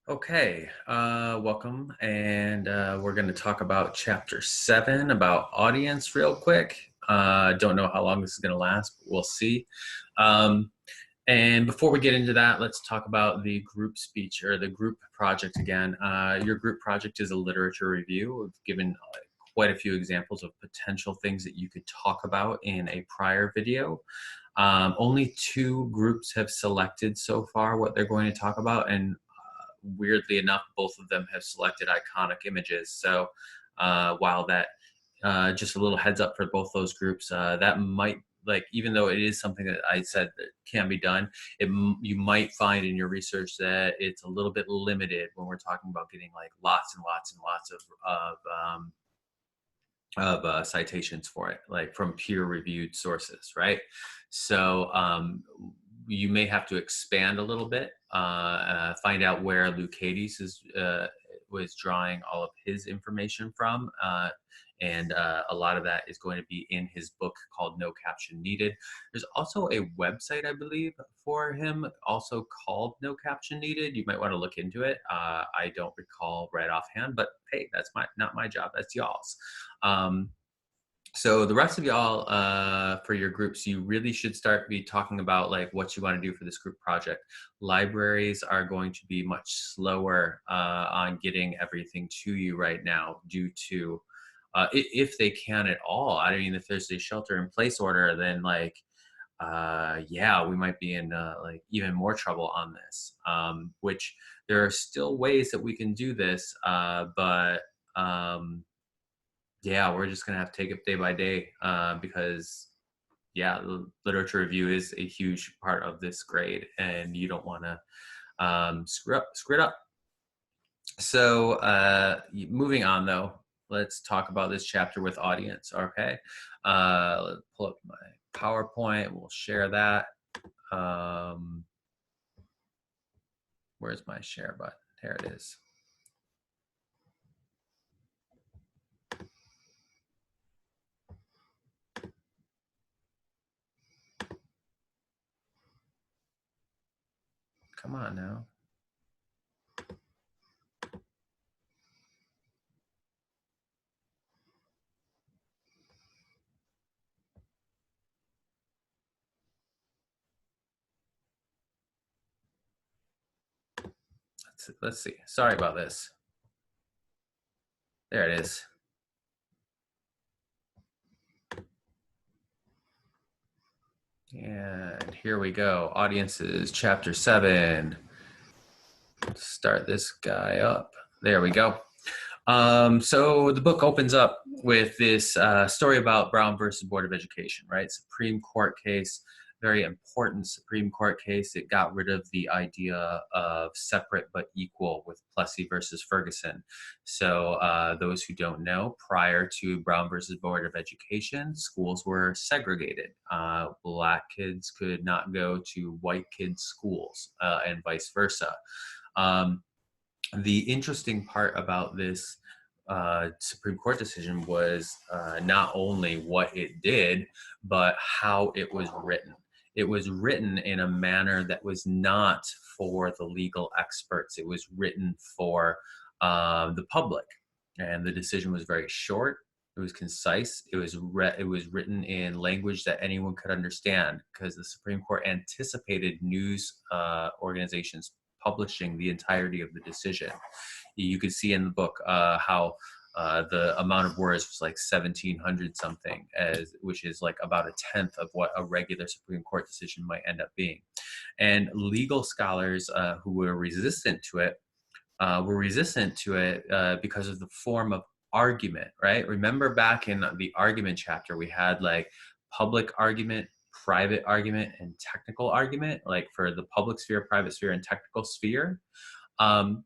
Okay, welcome. And we're going to talk about chapter 7 about audience real quick. Don't know how long this is going to last, but we'll see. Um, and before we get into that, let's talk about the group speech or the group project again. Your group project is a literature review. We've given quite a few examples of potential things that you could talk about in a prior video. Only 2 groups have selected so far what they're going to talk about, and weirdly enough, both of them have selected iconic images. So while that, just a little heads up for both those groups, that might, like, even though it is something that I said that can be done, you might find in your research that it's a little bit limited when we're talking about getting like lots and lots and lots of citations for it, like from peer-reviewed sources, right? So you may have to expand a little bit, find out where Lucades was drawing all of his information from, and a lot of that is going to be in his book called No Caption Needed. There's also a website, I believe, for him, also called No Caption Needed. You might want to look into it. I don't recall right offhand, but hey, that's not my job. That's y'all's. Um, so the rest of y'all, for your groups, you really should start be talking about like what you want to do for this group project. Libraries are going to be much slower on getting everything to you right now due to, if they can at all. I mean, if there's a shelter-in-place order, then like, yeah, we might be in like even more trouble on this. Which there are still ways that we can do this, but yeah, we're just gonna have to take it day by day, because yeah, the literature review is a huge part of this grade, and you don't want to screw it up. So moving on though, let's talk about this chapter with audience. Okay, let's pull up my PowerPoint. We'll share that. Where's my share button? There it is. Come on now. Let's see. Sorry about this. There it is. And here we go. Audiences, chapter 7. Let's start this guy up. There we go. So the book opens up with this story about Brown versus Board of Education, right? Supreme Court case, very important Supreme Court case. It got rid of the idea of separate but equal with Plessy versus Ferguson. So those who don't know, prior to Brown versus Board of Education, schools were segregated. Black kids could not go to white kids' schools, and vice versa. The interesting part about this Supreme Court decision was not only what it did, but how it was written. It was written in a manner that was not for the legal experts. It was written for the public, and the decision was very short. It was concise. It was written in language that anyone could understand, because the Supreme Court anticipated news organizations publishing the entirety of the decision. You could see in the book how the amount of words was like 1,700 something, which is like about a tenth of what a regular Supreme Court decision might end up being. And legal scholars who were resistant to it because of the form of argument, right? Remember back in the argument chapter, we had like public argument, private argument, and technical argument, like for the public sphere, private sphere, and technical sphere. Um,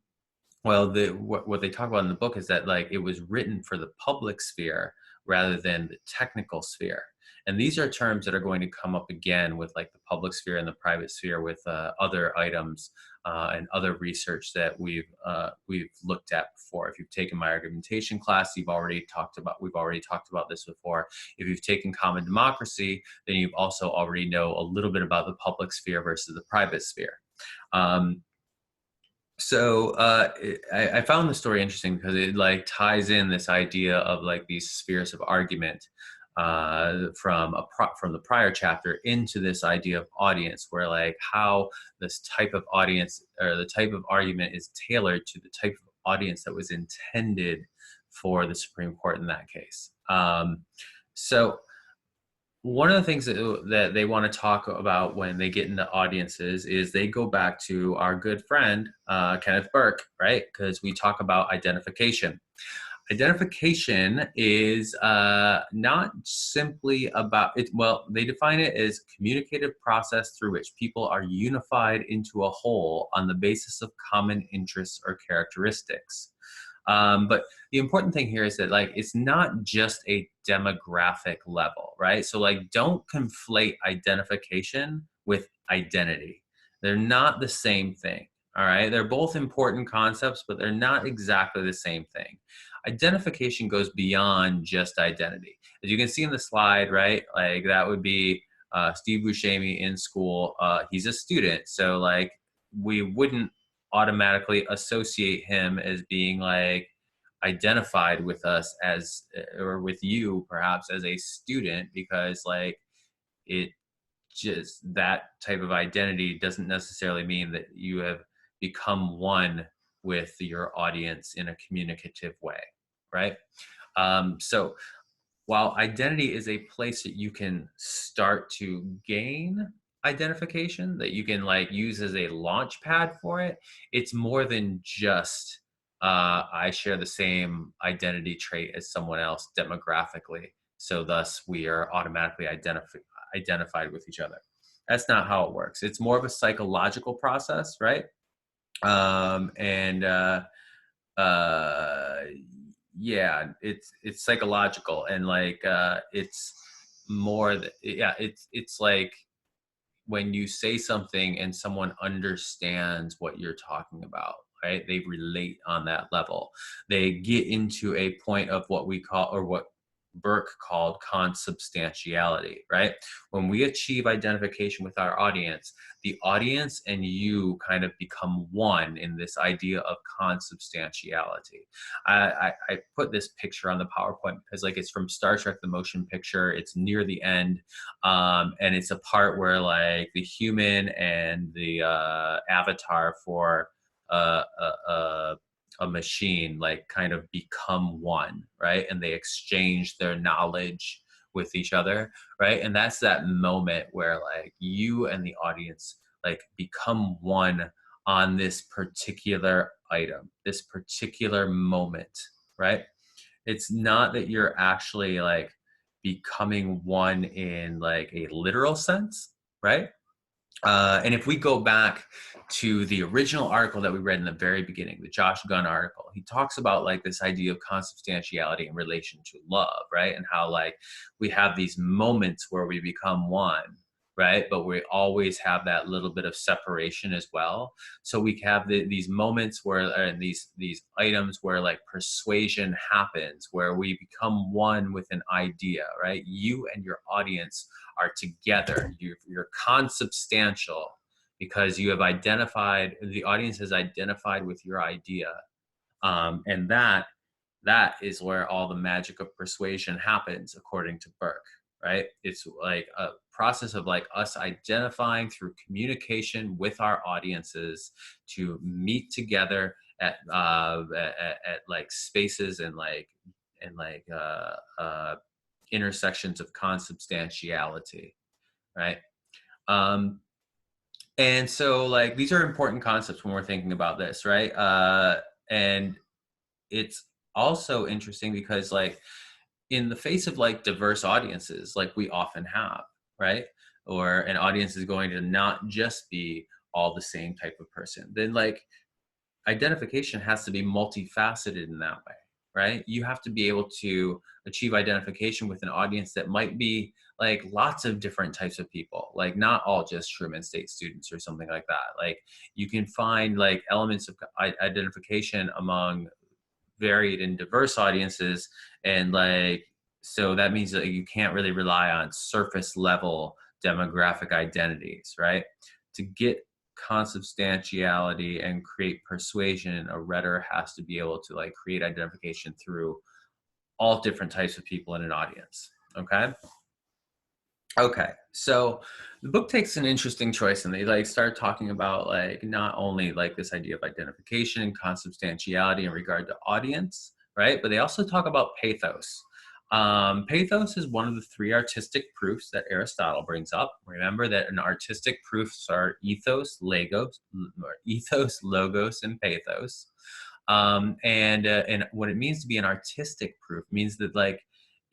well, what they talk about in the book is that like it was written for the public sphere rather than the technical sphere. And these are terms that are going to come up again with like the public sphere and the private sphere with other items and other research that we've looked at before. If you've taken my argumentation class, we've already talked about this before. If you've taken common democracy, then you've also already know a little bit about the public sphere versus the private sphere. So I found the story interesting because it like ties in this idea of like these spheres of argument from the prior chapter into this idea of audience, where like how this type of audience or the type of argument is tailored to the type of audience that was intended for the Supreme Court in that case. So one of the things that they want to talk about when they get into audiences is they go back to our good friend Kenneth Burke, right? Because we talk about identification. Identification is not simply about it. Well, they define it as communicative process through which people are unified into a whole on the basis of common interests or characteristics. But the important thing here is that like it's not just a demographic level, right? So like don't conflate identification with identity. They're not the same thing. All right. They're both important concepts, but they're not exactly the same thing. Identification goes beyond just identity. As you can see in the slide, right? Like that would be Steve Buscemi in school. He's a student. So like we wouldn't automatically associate him as being like identified with us as or with you perhaps as a student, because like it just that type of identity doesn't necessarily mean that you have become one with your audience in a communicative way, right? So while identity is a place that you can start to gain identification, that you can like use as a launch pad for it, it's more than just I share the same identity trait as someone else demographically, so thus we are automatically identified with each other. That's not how it works. It's more of a psychological process, right? And uh yeah, it's psychological, and like it's more yeah, it's like when you say something and someone understands what you're talking about, right? They relate on that level. They get into a point of what we call, or what Burke called, consubstantiality, right? When we achieve identification with our audience, the audience and you kind of become one in this idea of consubstantiality. I put this picture on the PowerPoint because like it's from Star Trek, the motion picture. It's near the end. And it's a part where like the human and the avatar for uh, a machine like kind of become one, right? And they exchange their knowledge with each other, right? And that's that moment where like you and the audience like become one on this particular item, this particular moment, right? It's not that you're actually like becoming one in like a literal sense, right? And if we go back to the original article that we read in the very beginning, the Josh Gunn article, he talks about like this idea of consubstantiality in relation to love, right? And how like we have these moments where we become one, right? But we always have that little bit of separation as well. So we have these moments where these items where like persuasion happens, where we become one with an idea, right? You and your audience are together. You're consubstantial because you have identified, the audience has identified with your idea. And that is where all the magic of persuasion happens, according to Burke, right? It's like a process of like us identifying through communication with our audiences to meet together at like spaces and intersections of consubstantiality, right? Um, and so like these are important concepts when we're thinking about this, right? And it's also interesting because like in the face of like diverse audiences, like we often have, right? Or an audience is going to not just be all the same type of person, then like identification has to be multifaceted in that way, right? You have to be able to achieve identification with an audience that might be like lots of different types of people, like not all just Truman State students or something like that. Like you can find like elements of identification among varied and diverse audiences, and like so that means that you can't really rely on surface level demographic identities, right? To get consubstantiality and create persuasion, a rhetor has to be able to like create identification through all different types of people in an audience. Okay. Okay, so the book takes an interesting choice, and they like start talking about like not only like this idea of identification and consubstantiality in regard to audience, right? But they also talk about pathos. Pathos is one of the three artistic proofs that Aristotle brings up. Remember that an artistic proofs are ethos, logos, and pathos. And what it means to be an artistic proof means that like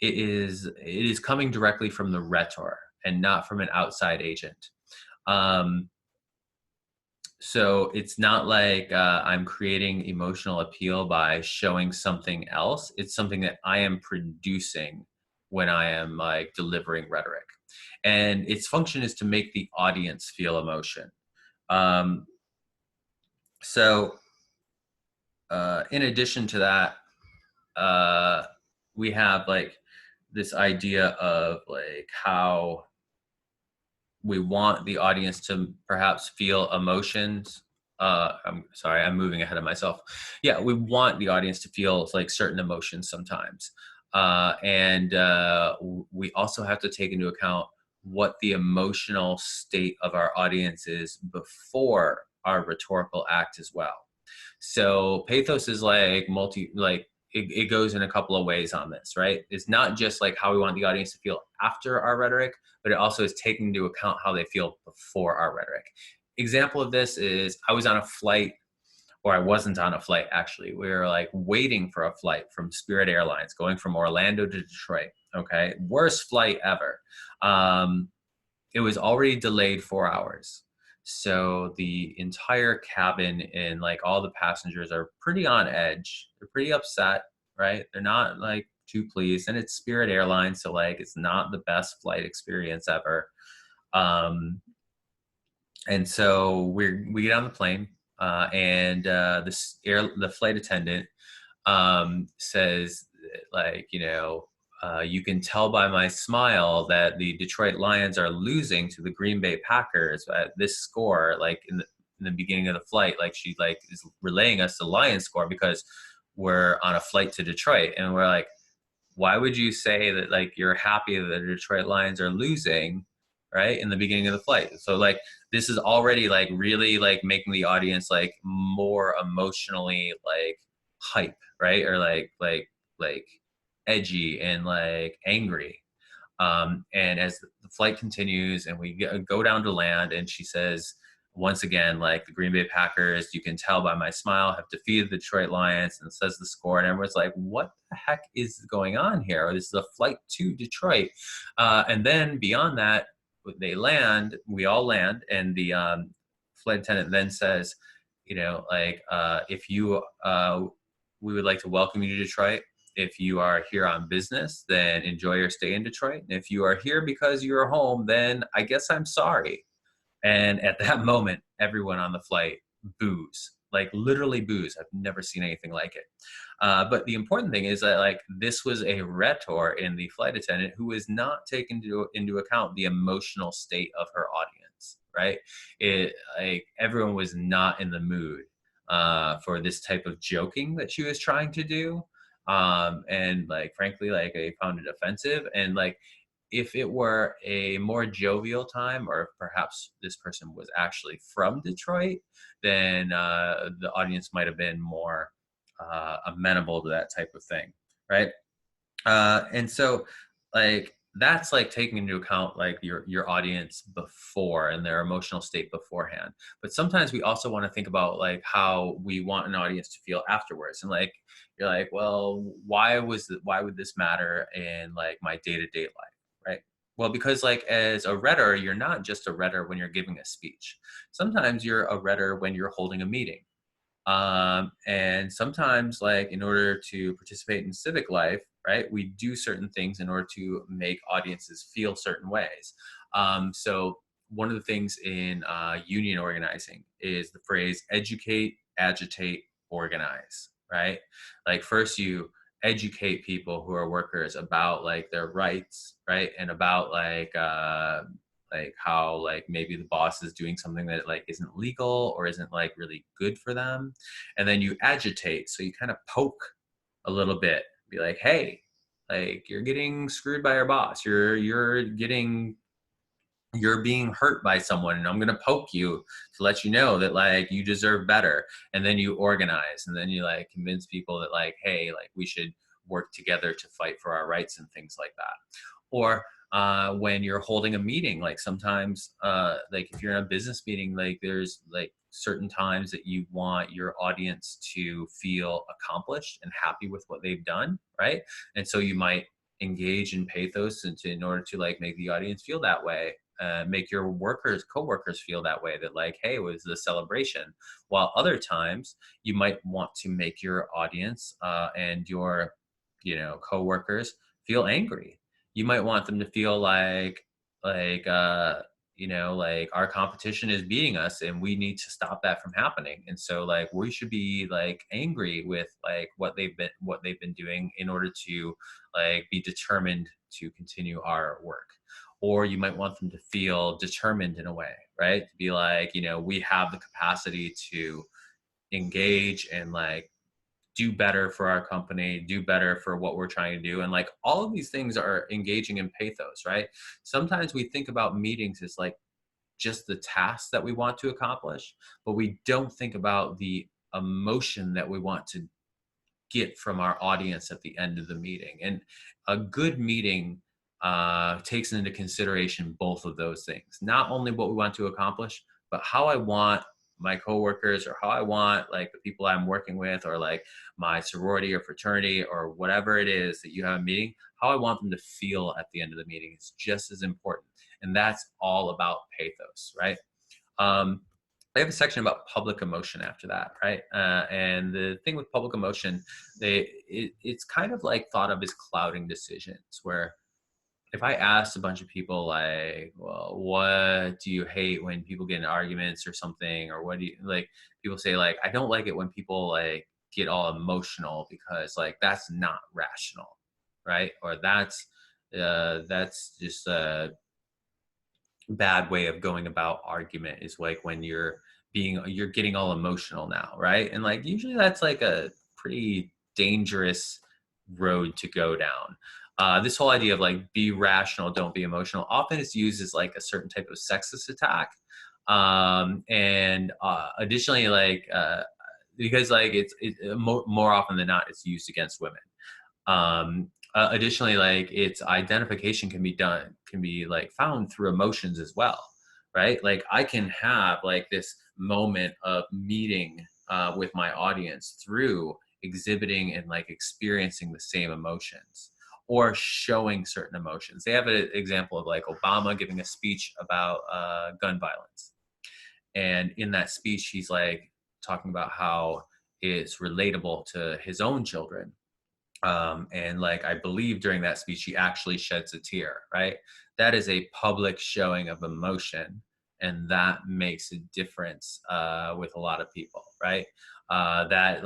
it is coming directly from the rhetor and not from an outside agent. Um, so it's not like I'm creating emotional appeal by showing something else. It's something that I am producing when I am like delivering rhetoric, and its function is to make the audience feel emotion. Um, so in addition to that, we have like this idea of like how we want the audience to perhaps feel emotions. I'm sorry, I'm moving ahead of myself. Yeah, we want the audience to feel like certain emotions sometimes. And we also have to take into account what the emotional state of our audience is before our rhetorical act as well. So pathos is like it goes in a couple of ways on this, right? It's not just like how we want the audience to feel after our rhetoric, but it also is taking into account how they feel before our rhetoric. Example of this is I was on a flight, or I wasn't on a flight actually. We were like waiting for a flight from Spirit Airlines going from Orlando to Detroit. Okay, worst flight ever. Um, it was already delayed 4 hours. So the entire cabin and like all the passengers are pretty on edge. They're pretty upset, right? They're not like too pleased. And it's Spirit Airlines, so like it's not the best flight experience ever. Um, and so we get on the plane, and the flight attendant says like, you can tell by my smile that the Detroit Lions are losing to the Green Bay Packers at this score, like in the beginning of the flight. Like she like is relaying us the Lions score because we're on a flight to Detroit, and we're like, why would you say that like you're happy that the Detroit Lions are losing, right, in the beginning of the flight? So like this is already like really like making the audience like more emotionally like hype, right? Or like edgy and like angry. And as the flight continues and we go down to land, and she says, once again, like the Green Bay Packers, you can tell by my smile, have defeated the Detroit Lions, and says the score. And everyone's like, what the heck is going on here? This is a flight to Detroit. And then beyond that, we all land, and the flight attendant then says, if you, we would like to welcome you to Detroit. If you are here on business, then enjoy your stay in Detroit. And if you are here because you're home, then I guess I'm sorry. And at that moment, everyone on the flight boos, like literally boos. I've never seen anything like it. But the important thing is that like this was a rhetor in the flight attendant who was not taking into account the emotional state of her audience, right? It like everyone was not in the mood for this type of joking that she was trying to do. And like frankly, like I found it offensive. And like if it were a more jovial time, or if perhaps this person was actually from Detroit, then the audience might have been more amenable to that type of thing, right? And so, like that's like taking into account like your audience before and their emotional state beforehand. But sometimes we also want to think about like how we want an audience to feel afterwards, and like you're like, well, why would this matter in like my day-to-day life, right? Well, because like as a rhetor, you're not just a rhetor when you're giving a speech. Sometimes you're a rhetor when you're holding a meeting. And sometimes like in order to participate in civic life, right, we do certain things in order to make audiences feel certain ways. So one of the things in union organizing is the phrase educate, agitate, organize, right? Like first you educate people who are workers about like their rights, right? And about like how like maybe the boss is doing something that like isn't legal or isn't like really good for them. And then you agitate, so you kind of poke a little bit, be like, hey, like you're getting screwed by your boss, you're being hurt by someone, and I'm going to poke you to let you know that like you deserve better. And then you organize, and then you like convince people that like, hey, like we should work together to fight for our rights and things like that. Or when you're holding a meeting, like sometimes like if you're in a business meeting, like there's like certain times that you want your audience to feel accomplished and happy with what they've done, right? And so you might engage in pathos in order to like make the audience feel that way, make your co-workers feel that way, that like, hey, it was a celebration. While other times you might want to make your audience and your co-workers feel angry. You might want them to feel like like our competition is beating us and we need to stop that from happening. And so like we should be like angry with like what they've been doing in order to like be determined to continue our work. Or you might want them to feel determined in a way, right? To be like, we have the capacity to engage and like do better for our company, do better for what we're trying to do. And like all of these things are engaging in pathos, right? Sometimes we think about meetings as like just the tasks that we want to accomplish, but we don't think about the emotion that we want to get from our audience at the end of the meeting. And a good meeting takes into consideration both of those things, not only what we want to accomplish, but how I want my coworkers, or how I want like the people I'm working with, or like my sorority or fraternity or whatever it is that you have a meeting, how I want them to feel at the end of the meeting is just as important. And that's all about pathos, right? um, I have a section about public emotion after that, right? And the thing with public emotion, it's kind of like thought of as clouding decisions, where if I asked a bunch of people like, well, what do you hate when people get in arguments or something? Or what do you like? People say like, I don't like it when people like get all emotional because like that's not rational, right? Or that's just a bad way of going about argument, is like when you're getting all emotional now, right? And like usually that's like a pretty dangerous road to go down. This whole idea of like be rational, don't be emotional, often is used as like a certain type of sexist attack. And additionally, like because like more often than not, it's used against women. Additionally, like its identification can be like found through emotions as well, right? Like I can have like this moment of meeting with my audience through exhibiting and like experiencing the same emotions, or showing certain emotions. They have an example of like Obama giving a speech about gun violence, and in that speech he's like talking about how it's relatable to his own children. And like I believe during that speech he actually sheds a tear, right? That is a public showing of emotion, and that makes a difference with a lot of people, right? That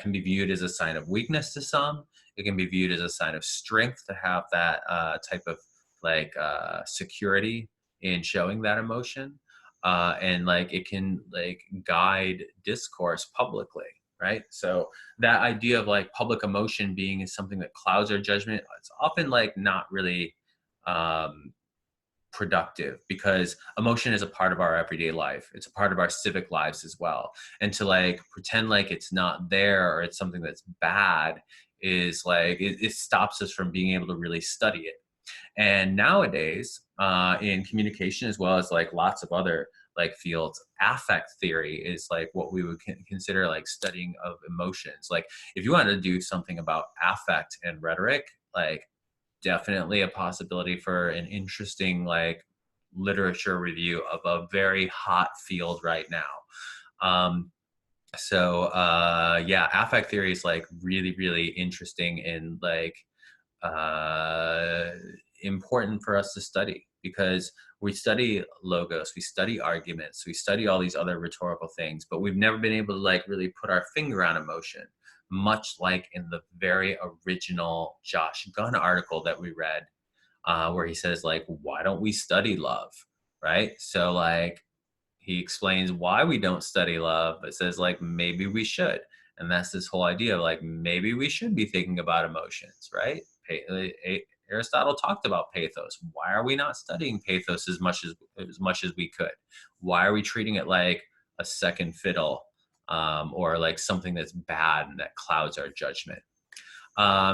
can be viewed as a sign of weakness to some. It can be viewed as a sign of strength to have that type of like security in showing that emotion. And like it can like guide discourse publicly, right? So that idea of like public emotion being is something that clouds our judgment, it's often like not really um, productive, because emotion is a part of our everyday life. It's a part of our civic lives as well. And to like pretend like it's not there or it's something that's bad is like it stops us from being able to really study it. And nowadays, in communication, as well as like lots of other like fields, affect theory is like what we would consider like studying of emotions. Like if you want to do something about affect and rhetoric, like definitely a possibility for an interesting like literature review of a very hot field right now. Yeah, affect theory is like really, really interesting and like uh, important for us to study, because we study logos, we study arguments, we study all these other rhetorical things, but we've never been able to like really put our finger on emotion, much like in the very original Josh Gunn article that we read. where he says like, why don't we study love, right? So like he explains why we don't study love, but says like maybe we should. And that's this whole idea of like maybe we should be thinking about emotions, right? Aristotle talked about pathos. Why are we not studying pathos as much as we could? Why are we treating it like a second fiddle, or like something that's bad and that clouds our judgment?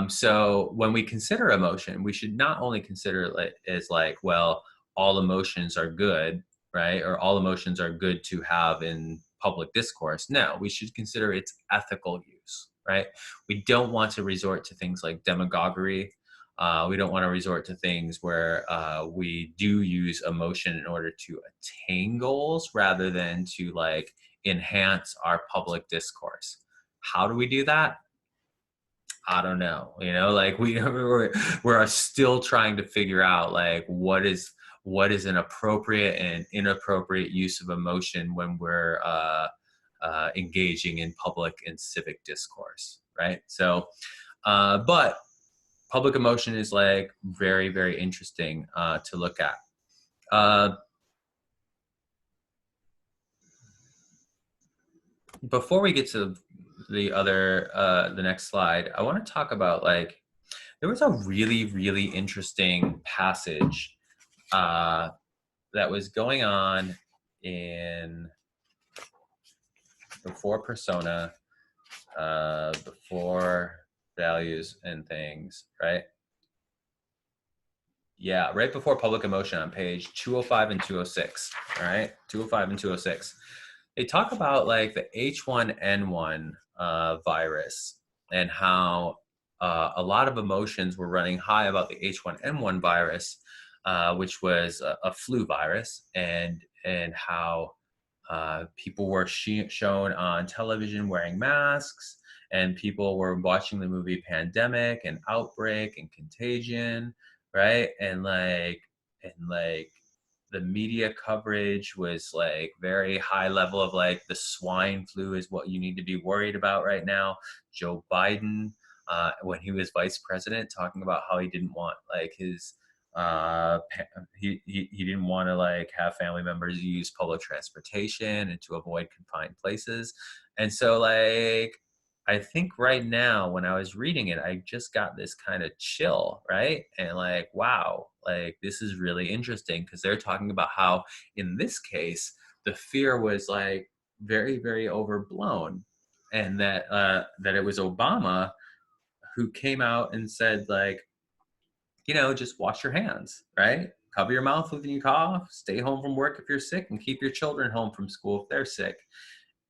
So when we consider emotion, we should not only consider it as like, well, all emotions are good, right? Or all emotions are good to have in public discourse. No, we should consider its ethical use, right? We don't want to resort to things like demagoguery. We don't want to resort to things where we do use emotion in order to attain goals rather than to like enhance our public discourse. How do we do that? I don't know, like we're still trying to figure out like what is an appropriate and inappropriate use of emotion when we're engaging in public and civic discourse, right? So, but public emotion is like very, very interesting to look at. Before we get to the next slide, I want to talk about like there was a really, really interesting passage uh, that was going on in before persona, before values and things, right? Yeah, right before public emotion on page 205 and 206. All right, 205 and 206. They talk about like the H1N1 virus and how a lot of emotions were running high about the H1N1 virus, which was a flu virus, and how people were shown on television wearing masks, and people were watching the movie Pandemic and Outbreak and Contagion, right? And like the media coverage was like very high level of like the swine flu is what you need to be worried about right now. Joe Biden, when he was vice president, talking about how he didn't want like his he didn't want to like have family members use public transportation and to avoid confined places. And so like I think right now when I was reading it, I just got this kind of chill, right? And like, wow, like this is really interesting because they're talking about how in this case the fear was like very, very overblown, and that it was Obama who came out and said like, just wash your hands, right? Cover your mouth when you cough, stay home from work if you're sick, and keep your children home from school if they're sick.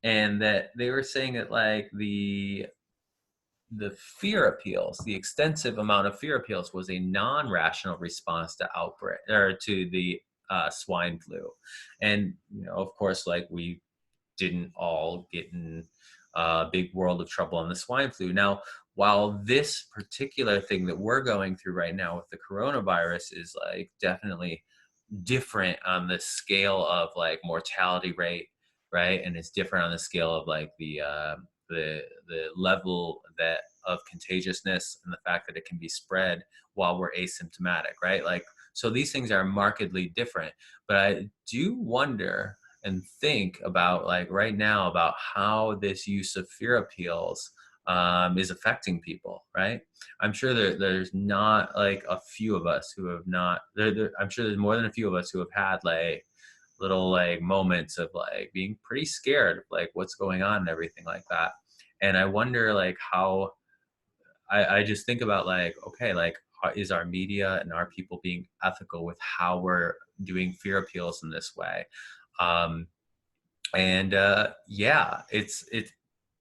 And that they were saying that like the fear appeals, the extensive amount of fear appeals was a non-rational response to outbreak or to the swine flu. And, of course, like we didn't all get in a big world of trouble on the swine flu. Now, while this particular thing that we're going through right now with the coronavirus is like definitely different on the scale of like mortality rate, right? And it's different on the scale of like the level that of contagiousness and the fact that it can be spread while we're asymptomatic, right? Like, so these things are markedly different. But I do wonder and think about like right now about how this use of fear appeals is affecting people, right? I'm sure there's not like a few of us who have not. I'm sure there's more than a few of us who have had like little like moments of like being pretty scared of like what's going on and everything like that. And I wonder like how I just think about like, okay, like is our media and our people being ethical with how we're doing fear appeals in this way? And yeah, it's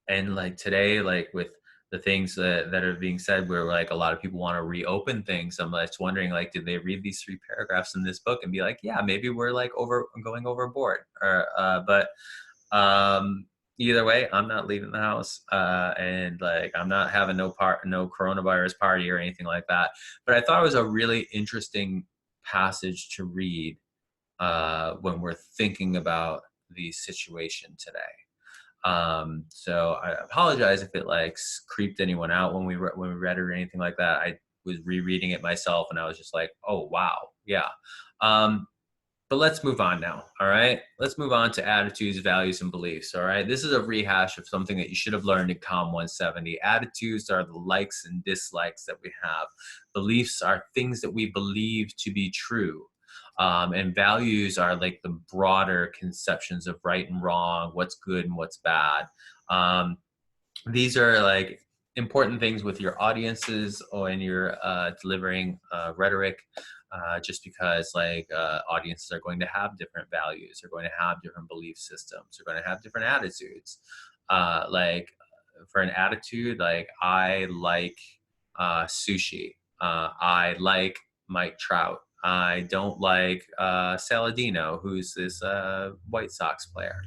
and like today, like with the things that are being said where like a lot of people want to reopen things, I'm just wondering like did they read these 3 paragraphs in this book and be like, yeah, maybe we're like going overboard, or but either way, I'm not leaving the house, and like I'm not having no coronavirus party or anything like that. But I thought it was a really interesting passage to read when we're thinking about the situation today. So I apologize if it like creeped anyone out when we read it or anything like that. was rereading it myself, and I was just like, oh wow, yeah. Um, but let's move on now. All right. Let's move on to attitudes, values, and beliefs. All right. This is a rehash of something that you should have learned in COMM 170. Attitudes are the likes and dislikes that we have. Beliefs are things that we believe to be true. And values are like the broader conceptions of right and wrong, what's good and what's bad. These are like important things with your audiences or in your delivering rhetoric, just because like audiences are going to have different values, they're going to have different belief systems, they're going to have different attitudes. Like for an attitude, like I like sushi, I like Mike Trout, I don't like Saladino, who's this White Sox player.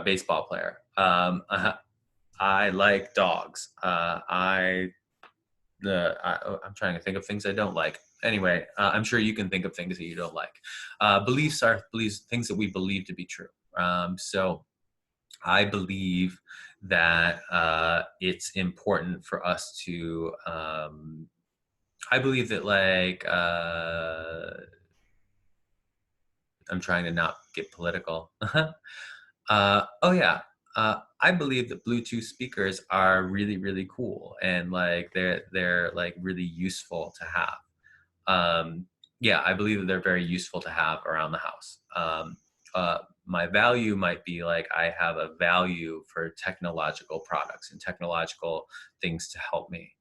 Baseball player. I like dogs. I'm trying to think of things I don't like. Anyway, I'm sure you can think of things that you don't like. Beliefs are things that we believe to be true. So I believe that it's important for us to. I believe that like I'm trying to not get political. Oh yeah. I believe that Bluetooth speakers are really, really cool, and like they're like really useful to have. Yeah, I believe that they're very useful to have around the house. My value might be like I have a value for technological products and technological things to help me.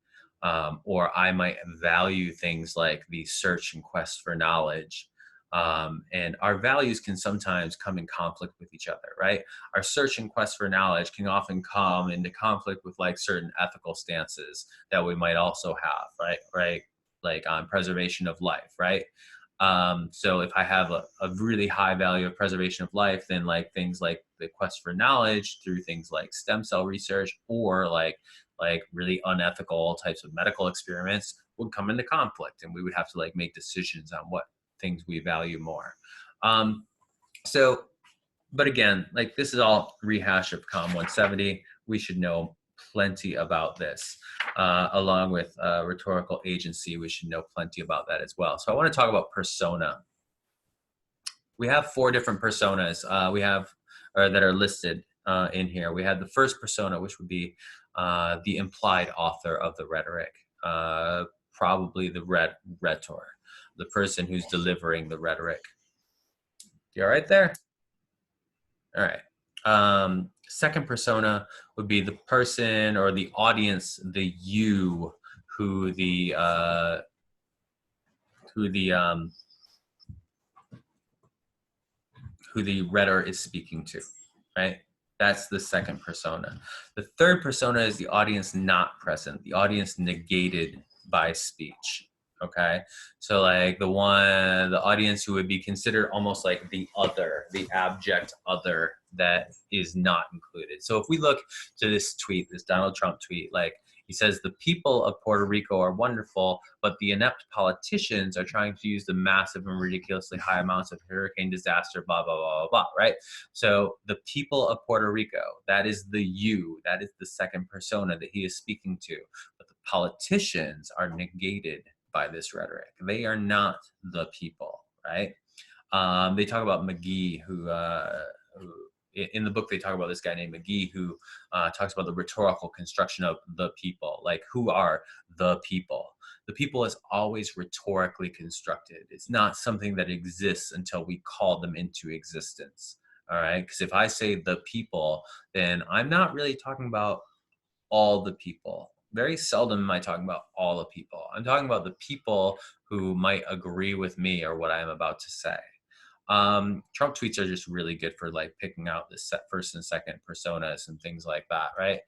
Or I might value things like the search and quest for knowledge. And our values can sometimes come in conflict with each other, right? Our search and quest for knowledge can often come into conflict with like certain ethical stances that we might also have, right? Right, like on preservation of life, right? So if I have a really high value of preservation of life, then like things like the quest for knowledge through things like stem cell research or like really unethical types of medical experiments would come into conflict, and we would have to like make decisions on what things we value more. So, but again, like this is all rehash of COMM 170. We should know plenty about this. Along with rhetorical agency, we should know plenty about that as well. So I want to talk about persona. We have 4 different personas that are listed in here. We have the first persona, which would be the implied author of the rhetoric, probably the rhetor, the person who's delivering the rhetoric. You all right there? All right. Second persona would be the person or the audience, the you, who the rhetor is speaking to, right? That's the second persona. The third persona is the audience not present, the audience negated by speech. Okay, so like the audience who would be considered almost like the other, the abject other that is not included. So if we look to this tweet, this Donald Trump tweet, like he says, the people of Puerto Rico are wonderful, but the inept politicians are trying to use the massive and ridiculously high amounts of hurricane disaster, blah, blah, blah, blah, blah, right? So the people of Puerto Rico, that is the you, that is the second persona that he is speaking to. But the politicians are negated by this rhetoric. They are not the people, right? They talk about McGee, who in the book they talk about this guy named McGee who talks about the rhetorical construction of the people, like who are the people. The people is always rhetorically constructed. It's not something that exists until we call them into existence. All right, because if I say the people, then I'm not really talking about all the people. Very seldom am I talking about all the people. I'm talking about the people who might agree with me or what I'm about to say. Trump tweets are just really good for like picking out the first and second personas and things like that, right?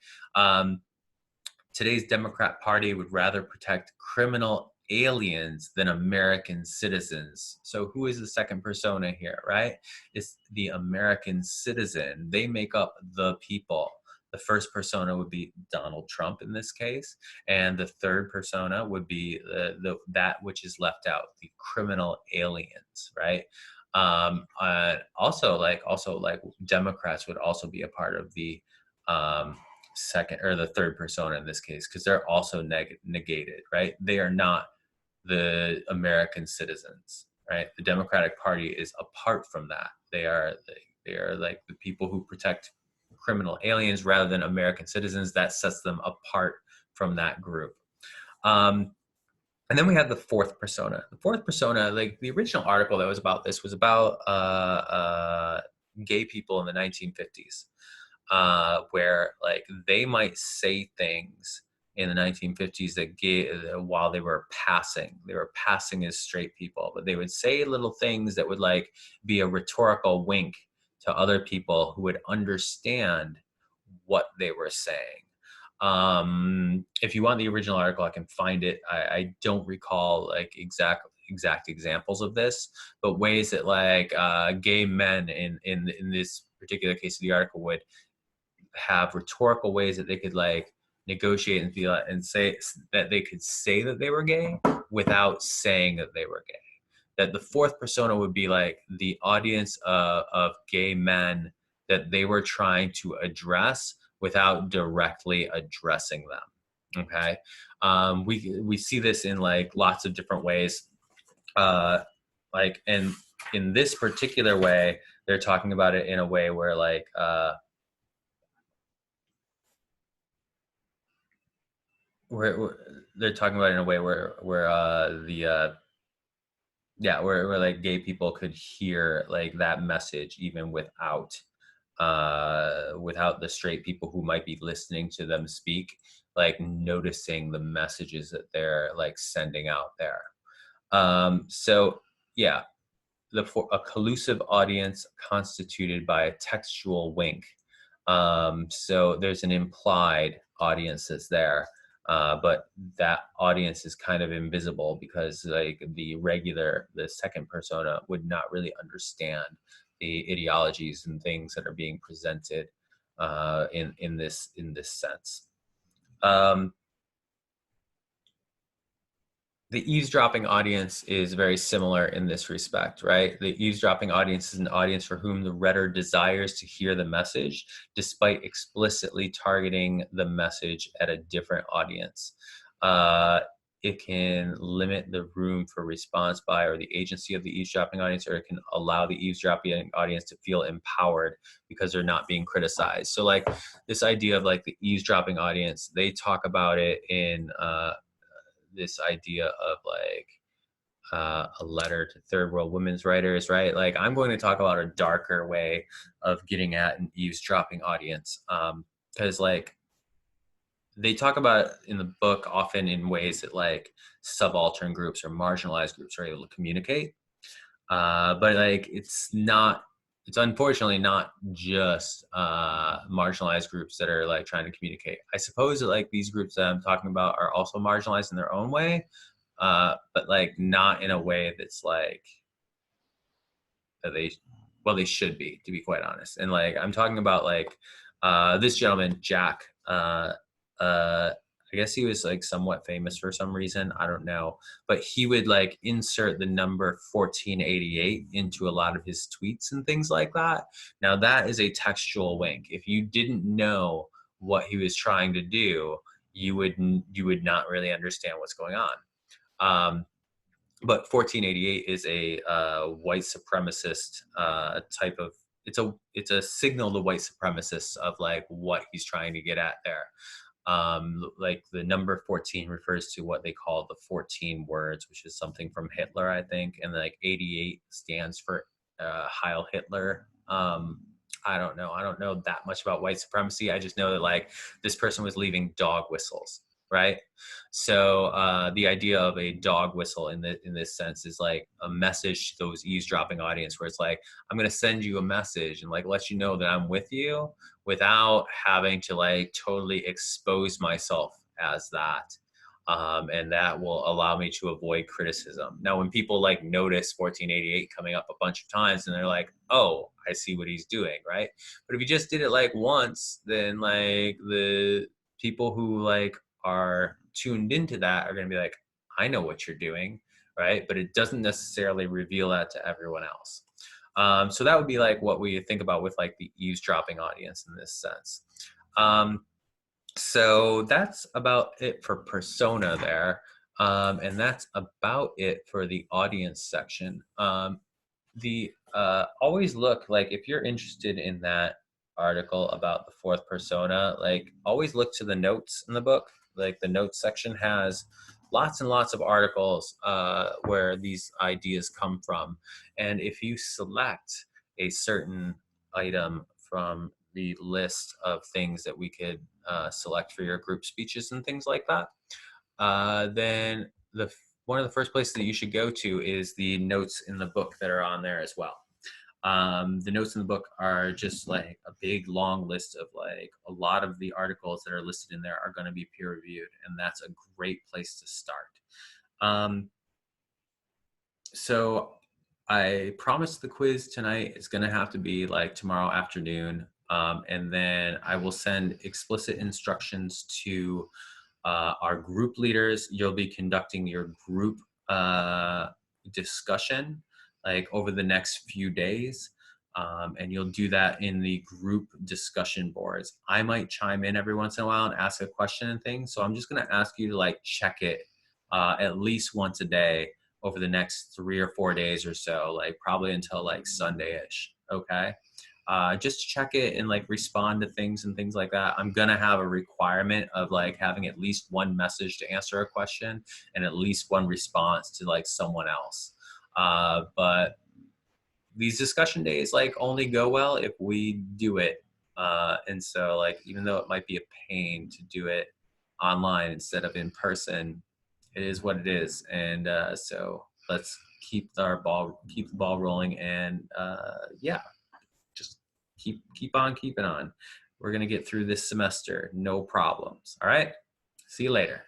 Today's Democrat Party would rather protect criminal aliens than American citizens. So who is the second persona here, right? It's the American citizen. They make up the people. The first persona would be Donald Trump in this case, and the third persona would be that which is left out, the criminal aliens, right? Also like Democrats would also be a part of the second or the third persona in this case, because they're also negated, right? They are not the American citizens, right? The Democratic Party is apart from that. They are like the people who protect criminal aliens rather than American citizens. That sets them apart from that group. Um, and then we have the fourth persona. The fourth persona, like the original article that was about this, was about gay people in the 1950s, where like they might say things in the 1950s that gay, while they were passing as straight people, but they would say little things that would like be a rhetorical wink to other people who would understand what they were saying. If you want the original article, I can find it. I don't recall like exact examples of this, but ways that like gay men in this particular case of the article would have rhetorical ways that they could like negotiate and feel and say that they could say that they were gay without saying that they were gay. That the fourth persona would be like the audience of gay men that they were trying to address without directly addressing them. Okay, we see this in like lots of different ways. Like, and in this particular way, they're talking about it in a way where like where they're talking about it in a way where the yeah, where like gay people could hear like that message even without the straight people who might be listening to them speak, like noticing the messages that they're like sending out there. So yeah, a collusive audience constituted by a textual wink. So there's an implied audience that's there, but that audience is kind of invisible because like the second persona would not really understand the ideologies and things that are being presented in this sense. Um, the eavesdropping audience is very similar in this respect, right? The eavesdropping audience is an audience for whom the reader desires to hear the message, despite explicitly targeting the message at a different audience. It can limit the room for response by or the agency of the eavesdropping audience, or it can allow the eavesdropping audience to feel empowered because they're not being criticized. So like this idea of like the eavesdropping audience, they talk about it in this idea of like a letter to third world women's writers, right? Like I'm going to talk about a darker way of getting at an eavesdropping audience, because like they talk about it in the book often in ways that like subaltern groups or marginalized groups are able to communicate, but like it's unfortunately not just marginalized groups that are like trying to communicate. I suppose that like these groups that I'm talking about are also marginalized in their own way, but like not in a way that's like that they should be, to be quite honest. And like I'm talking about like this gentleman Jack, I guess he was like somewhat famous for some reason, I don't know, but he would like insert the number 1488 into a lot of his tweets and things like that. Now that is a textual wink. If you didn't know what he was trying to do, you would not really understand what's going on. But 1488 is a white supremacist type of, it's a signal to white supremacists of like what he's trying to get at there. Like the number 14 refers to what they call the 14 words, which is something from Hitler, I think, and like 88 stands for Heil Hitler. I don't know that much about white supremacy. I just know that like this person was leaving dog whistles, right? So the idea of a dog whistle in this sense is like a message to those eavesdropping audience, where it's like I'm going to send you a message and like let you know that I'm with you without having to like totally expose myself as that. And that will allow me to avoid criticism. Now, when people like notice 1488 coming up a bunch of times and they're like, oh, I see what he's doing, right? But if you just did it like once, then like the people who like are tuned into that are going to be like, I know what you're doing, right? But it doesn't necessarily reveal that to everyone else. So that would be like what we think about with like the eavesdropping audience in this sense. So that's about it for persona there. And that's about it for the audience section. The always look, like, if you're interested in that article about the fourth persona, like, always look to the notes in the book. Like, the notes section has lots and lots of articles where these ideas come from. And if you select a certain item from the list of things that we could select for your group speeches and things like that, then one of the first places that you should go to is the notes in the book that are on there as well. The notes in the book are just like a big long list of, like, a lot of the articles that are listed in there are going to be peer reviewed, and that's a great place to start. So I promised the quiz tonight is going to have to be like tomorrow afternoon. And then I will send explicit instructions to our group leaders. You'll be conducting your group discussion like over the next few days. And you'll do that in the group discussion boards. I might chime in every once in a while and ask a question and things. So I'm just going to ask you to like check it at least once a day over the next 3 or 4 days or so, like probably until like Sunday-ish. Okay. Just check it and like respond to things and things like that. I'm gonna have a requirement of like having at least one message to answer a question and at least one response to like someone else. But these discussion days like only go well if we do it. And so like, even though it might be a pain to do it online instead of in person, it is what it is. And so let's keep the ball rolling, and yeah, just keep on keeping on. We're gonna get through this semester, no problems. All right, see you later.